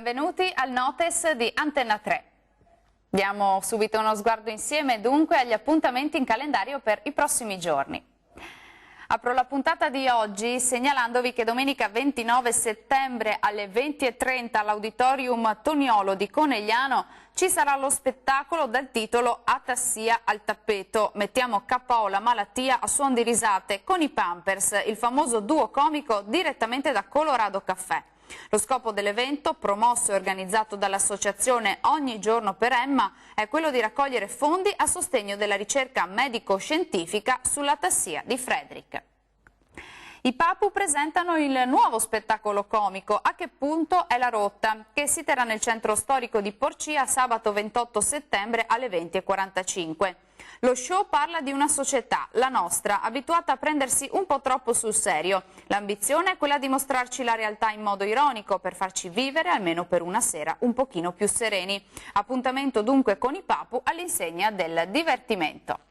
Benvenuti al Notes di Antenna 3. Diamo subito uno sguardo insieme dunque agli appuntamenti in calendario per i prossimi giorni. Apro la puntata di oggi segnalandovi che domenica 29 settembre alle 20:30 all'Auditorium Toniolo di Conegliano ci sarà lo spettacolo dal titolo Atassia al tappeto. Mettiamo KO la malattia a suon di risate con i Pampers, il famoso duo comico direttamente da Colorado Caffè. Lo scopo dell'evento, promosso e organizzato dall'associazione Ogni Giorno per Emma, è quello di raccogliere fondi a sostegno della ricerca medico-scientifica sull'atassia di Frederick. I Papu presentano il nuovo spettacolo comico A che punto è la rotta, che si terrà nel centro storico di Porcia sabato 28 settembre alle 20:45. Lo show parla di una società, la nostra, abituata a prendersi un po' troppo sul serio. L'ambizione è quella di mostrarci la realtà in modo ironico per farci vivere, almeno per una sera, un pochino più sereni. Appuntamento dunque con i Papu all'insegna del divertimento.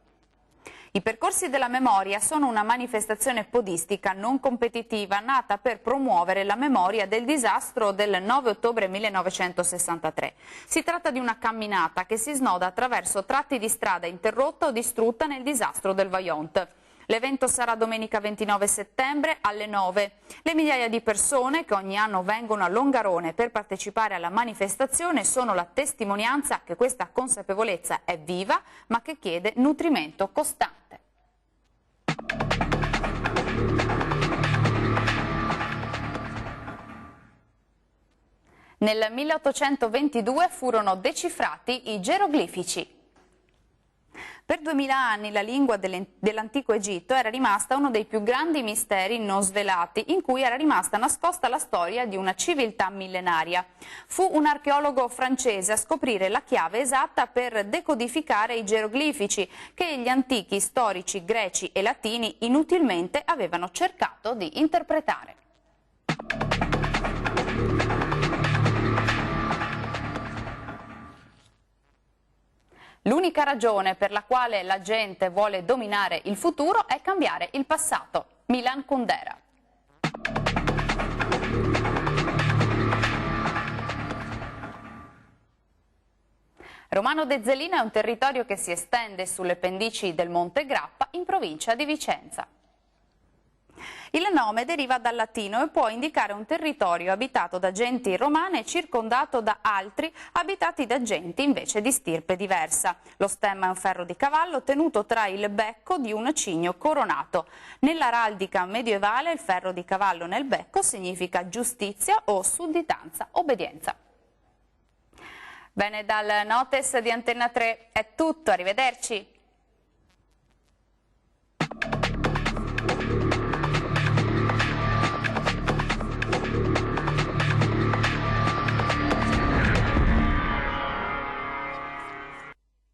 I percorsi della memoria sono una manifestazione podistica non competitiva nata per promuovere la memoria del disastro del 9 ottobre 1963. Si tratta di una camminata che si snoda attraverso tratti di strada interrotta o distrutta nel disastro del Vajont. L'evento sarà domenica 29 settembre alle 9. Le migliaia di persone che ogni anno vengono a Longarone per partecipare alla manifestazione sono la testimonianza che questa consapevolezza è viva ma che chiede nutrimento costante. Nel 1822 furono decifrati i geroglifici. Per 2000 anni la lingua dell'antico Egitto era rimasta uno dei più grandi misteri non svelati, in cui era rimasta nascosta la storia di una civiltà millenaria. Fu un archeologo francese a scoprire la chiave esatta per decodificare i geroglifici che gli antichi storici greci e latini inutilmente avevano cercato di interpretare. L'unica ragione per la quale la gente vuole dominare il futuro è cambiare il passato. Milan Kundera. Romano d'Ezzelina è un territorio che si estende sulle pendici del Monte Grappa in provincia di Vicenza. Il nome deriva dal latino e può indicare un territorio abitato da genti romane e circondato da altri abitati da genti invece di stirpe diversa. Lo stemma è un ferro di cavallo tenuto tra il becco di un cigno coronato. Nell'araldica medievale il ferro di cavallo nel becco significa giustizia o sudditanza, obbedienza. Bene, dal Notes di Antenna 3 è tutto, arrivederci.